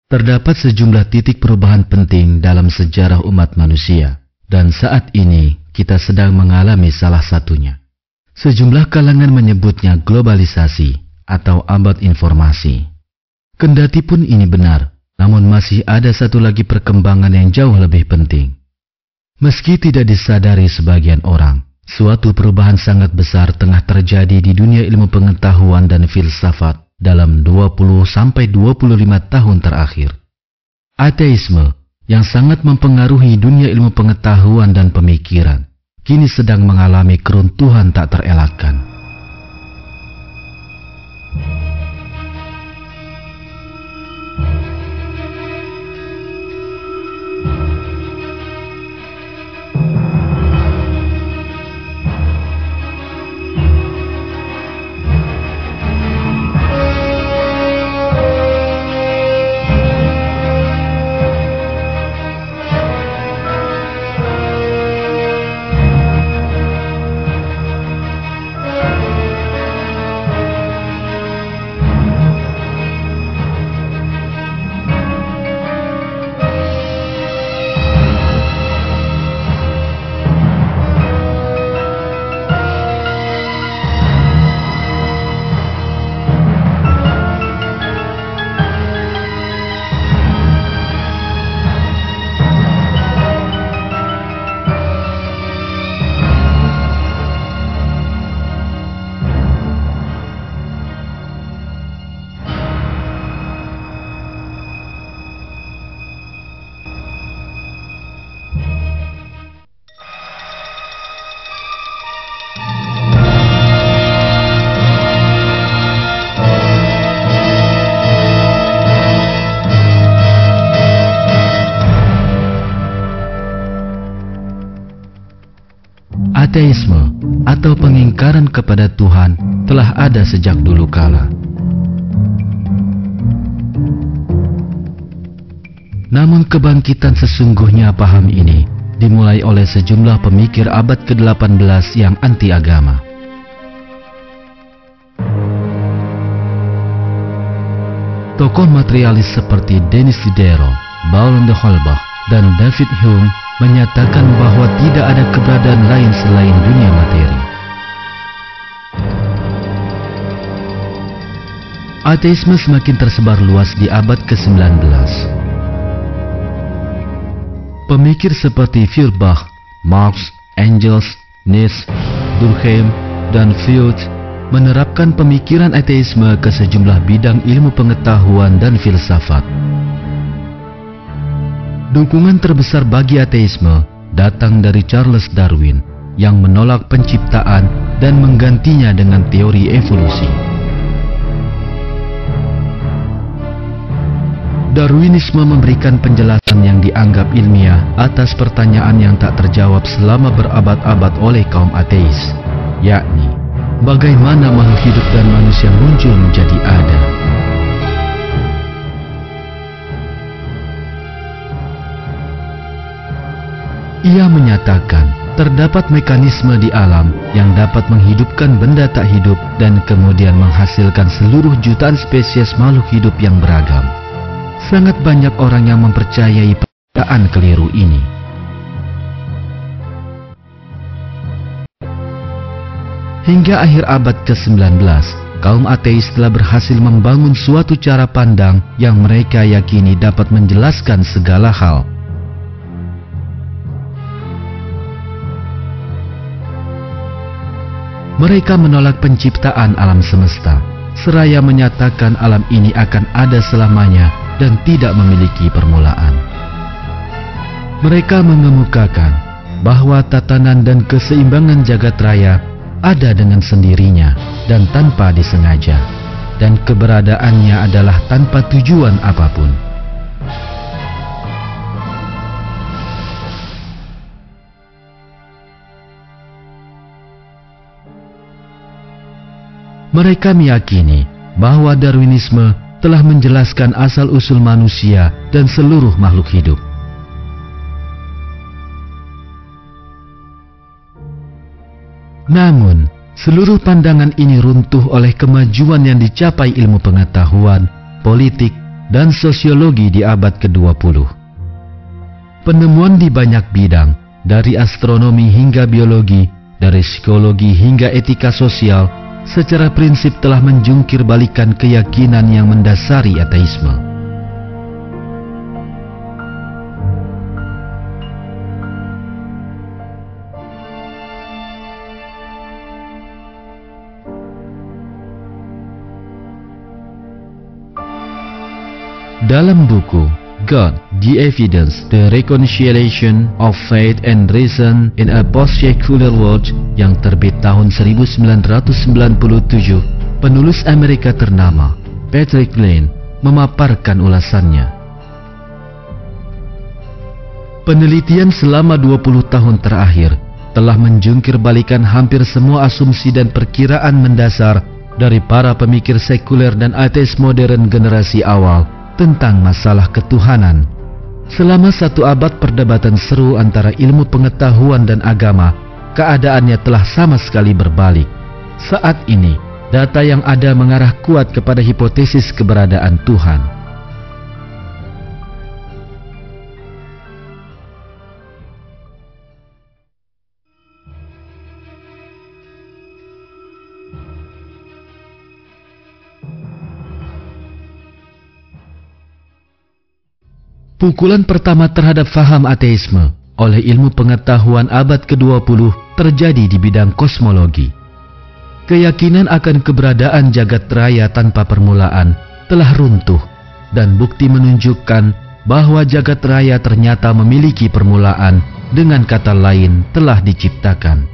Terdapat sejumlah titik perubahan penting dalam sejarah umat manusia, dan saat ini kita sedang mengalami salah satunya. Sejumlah kalangan menyebutnya globalisasi atau abad informasi. Kendatipun ini benar, namun masih ada satu lagi perkembangan yang jauh lebih penting. Meski tidak disadari sebagian orang, suatu perubahan sangat besar tengah terjadi di dunia ilmu pengetahuan dan filsafat dalam 20-25 tahun terakhir. Ateisme yang sangat mempengaruhi dunia ilmu pengetahuan dan pemikiran kini sedang mengalami keruntuhan tak terelakkan. Ateisme atau pengingkaran kepada Tuhan telah ada sejak dulu kala. Namun kebangkitan sesungguhnya paham ini dimulai oleh sejumlah pemikir abad ke-18 yang anti agama. Tokoh materialis seperti Denis Diderot, Baron de Holbach, dan David Hume menyatakan bahwa tidak ada keberadaan lain selain dunia materi. Ateisme semakin tersebar luas di abad ke-19. Pemikir seperti Feuerbach, Marx, Engels, Nietzsche, Durkheim, dan Freud menerapkan pemikiran ateisme ke sejumlah bidang ilmu pengetahuan dan filsafat. Dukungan terbesar bagi ateisme datang dari Charles Darwin yang menolak penciptaan dan menggantinya dengan teori evolusi. Darwinisme memberikan penjelasan yang dianggap ilmiah atas pertanyaan yang tak terjawab selama berabad-abad oleh kaum ateis, yakni bagaimana makhluk hidup dan manusia muncul menjadi ada. Ia menyatakan terdapat mekanisme di alam yang dapat menghidupkan benda tak hidup dan kemudian menghasilkan seluruh jutaan spesies makhluk hidup yang beragam. Sangat banyak orang yang mempercayai perkataan keliru ini. Hingga akhir abad ke-19, kaum ateis telah berhasil membangun suatu cara pandang yang mereka yakini dapat menjelaskan segala hal. Mereka menolak penciptaan alam semesta, seraya menyatakan alam ini akan ada selamanya dan tidak memiliki permulaan. Mereka mengemukakan bahwa tatanan dan keseimbangan jagat raya ada dengan sendirinya dan tanpa disengaja, dan keberadaannya adalah tanpa tujuan apapun. Mereka meyakini bahwa Darwinisme telah menjelaskan asal-usul manusia dan seluruh makhluk hidup. Namun, seluruh pandangan ini runtuh oleh kemajuan yang dicapai ilmu pengetahuan, politik, dan sosiologi di abad ke-20. Penemuan di banyak bidang, dari astronomi hingga biologi, dari psikologi hingga etika sosial, secara prinsip telah menjungkir balikan keyakinan yang mendasari ateisme. Dalam buku God, the Evidence, the Reconciliation of Faith and Reason in a Post-Secular World yang terbit tahun 1997, penulis Amerika ternama Patrick Lane memaparkan ulasannya. Penelitian selama 20 tahun terakhir telah menjungkir balikan hampir semua asumsi dan perkiraan mendasar dari para pemikir sekuler dan ateis modern generasi awal tentang masalah ketuhanan. Selama 1 abad perdebatan seru antara ilmu pengetahuan dan agama, keadaannya telah sama sekali berbalik. Saat ini, data yang ada mengarah kuat kepada hipotesis keberadaan Tuhan. Pukulan pertama terhadap faham ateisme oleh ilmu pengetahuan abad ke-20 terjadi di bidang kosmologi. Keyakinan akan keberadaan jagat raya tanpa permulaan telah runtuh, dan bukti menunjukkan bahwa jagat raya ternyata memiliki permulaan, dengan kata lain telah diciptakan.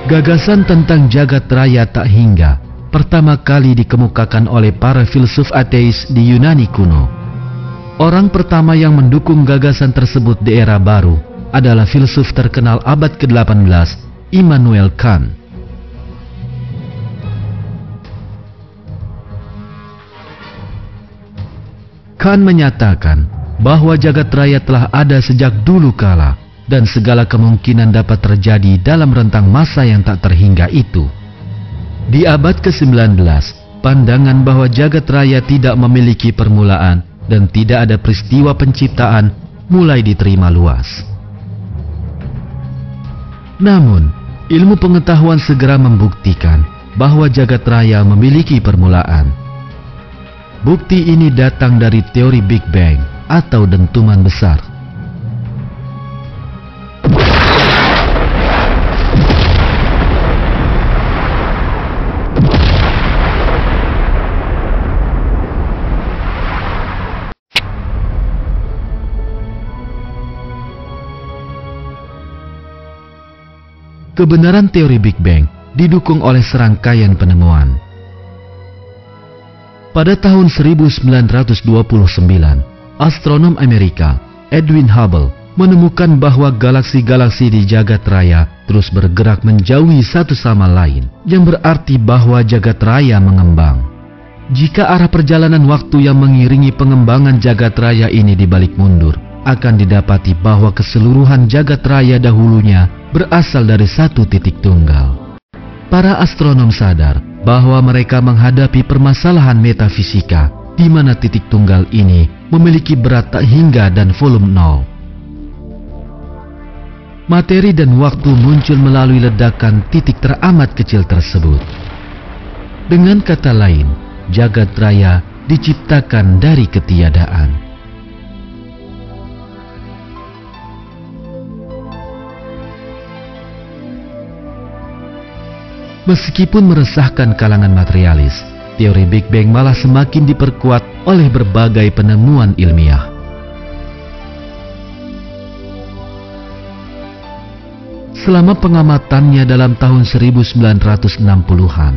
Gagasan tentang jagat raya tak hingga pertama kali dikemukakan oleh para filsuf ateis di Yunani kuno. Orang pertama yang mendukung gagasan tersebut di era baru adalah filsuf terkenal abad ke-18, Immanuel Kant. Kant menyatakan bahwa jagat raya telah ada sejak dulu kala, dan segala kemungkinan dapat terjadi dalam rentang masa yang tak terhingga itu. Di abad ke-19, pandangan bahwa jagat raya tidak memiliki permulaan dan tidak ada peristiwa penciptaan mulai diterima luas. Namun, ilmu pengetahuan segera membuktikan bahwa jagat raya memiliki permulaan. Bukti ini datang dari teori Big Bang atau dentuman besar. Kebenaran teori Big Bang didukung oleh serangkaian penemuan. Pada tahun 1929, astronom Amerika Edwin Hubble menemukan bahwa galaksi-galaksi di jagat raya terus bergerak menjauhi satu sama lain, yang berarti bahwa jagat raya mengembang. Jika arah perjalanan waktu yang mengiringi pengembangan jagat raya ini dibalik mundur, akan didapati bahwa keseluruhan jagat raya dahulunya berasal dari satu titik tunggal. Para astronom sadar bahwa mereka menghadapi permasalahan metafisika di mana titik tunggal ini memiliki berat tak hingga dan volume nol. Materi dan waktu muncul melalui ledakan titik teramat kecil tersebut. Dengan kata lain, jagat raya diciptakan dari ketiadaan. Meskipun meresahkan kalangan materialis, teori Big Bang malah semakin diperkuat oleh berbagai penemuan ilmiah. Selama pengamatannya dalam tahun 1960-an,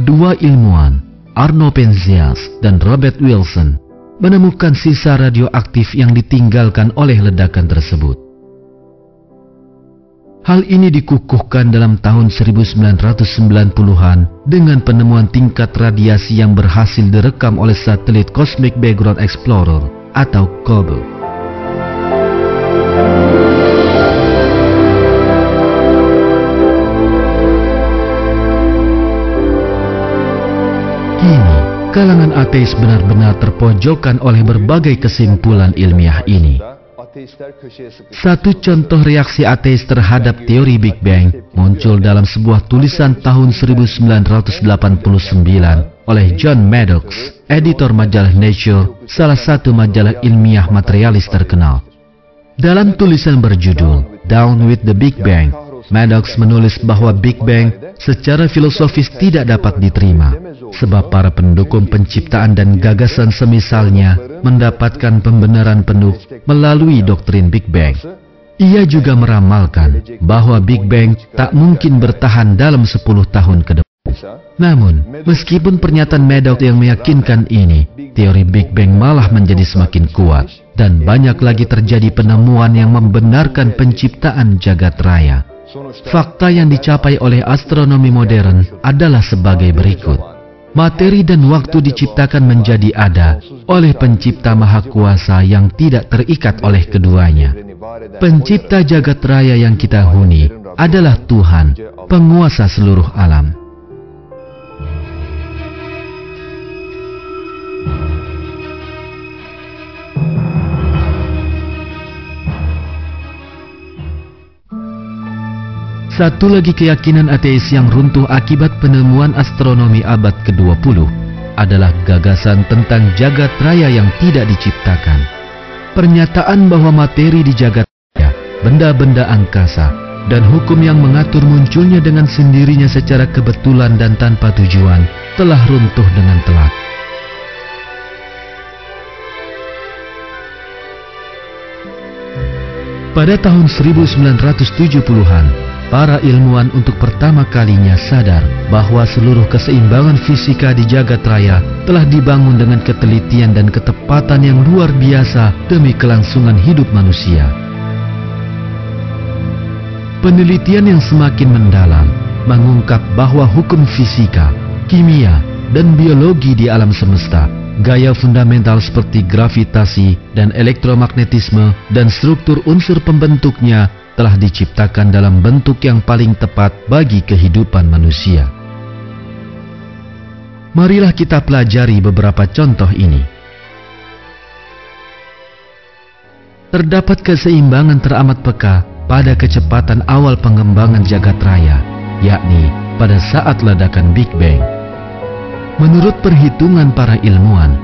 dua ilmuwan, Arno Penzias dan Robert Wilson, menemukan sisa radioaktif yang ditinggalkan oleh ledakan tersebut. Hal ini dikukuhkan dalam tahun 1990-an dengan penemuan tingkat radiasi yang berhasil direkam oleh satelit Cosmic Background Explorer atau COBE. kalangan ateis benar-benar terpojokkan oleh berbagai kesimpulan ilmiah ini. Satu contoh reaksi ateis terhadap teori Big Bang muncul dalam sebuah tulisan tahun 1989 oleh John Maddox, editor majalah Nature, salah satu majalah ilmiah materialis terkenal. Dalam tulisan berjudul Down with the Big Bang, Maddox menulis bahwa Big Bang secara filosofis tidak dapat diterima, sebab para pendukung penciptaan dan gagasan semisalnya mendapatkan pembenaran penuh melalui doktrin Big Bang. Ia juga meramalkan bahwa Big Bang tak mungkin bertahan dalam 10 tahun ke depan. Namun, meskipun pernyataan Maddox yang meyakinkan ini, teori Big Bang malah menjadi semakin kuat, dan banyak lagi terjadi penemuan yang membenarkan penciptaan jagat raya. Fakta yang dicapai oleh astronomi modern adalah sebagai berikut. Materi dan waktu diciptakan menjadi ada oleh pencipta maha kuasa yang tidak terikat oleh keduanya. Pencipta jagat raya yang kita huni adalah Tuhan, penguasa seluruh alam. Satu lagi keyakinan ateis yang runtuh akibat penemuan astronomi abad ke-20 adalah gagasan tentang jagat raya yang tidak diciptakan. Pernyataan bahwa materi di jagat raya, benda-benda angkasa, dan hukum yang mengatur munculnya dengan sendirinya secara kebetulan dan tanpa tujuan telah runtuh dengan telak. Pada tahun 1970-an, para ilmuwan untuk pertama kalinya sadar bahwa seluruh keseimbangan fisika di jagat raya telah dibangun dengan ketelitian dan ketepatan yang luar biasa demi kelangsungan hidup manusia. Penelitian yang semakin mendalam mengungkap bahwa hukum fisika, kimia, dan biologi di alam semesta, gaya fundamental seperti gravitasi dan elektromagnetisme, dan struktur unsur pembentuknya telah diciptakan dalam bentuk yang paling tepat bagi kehidupan manusia. Marilah kita pelajari beberapa contoh ini. Terdapat keseimbangan teramat peka pada kecepatan awal pengembangan jagat raya, yakni pada saat ledakan Big Bang. Menurut perhitungan para ilmuwan,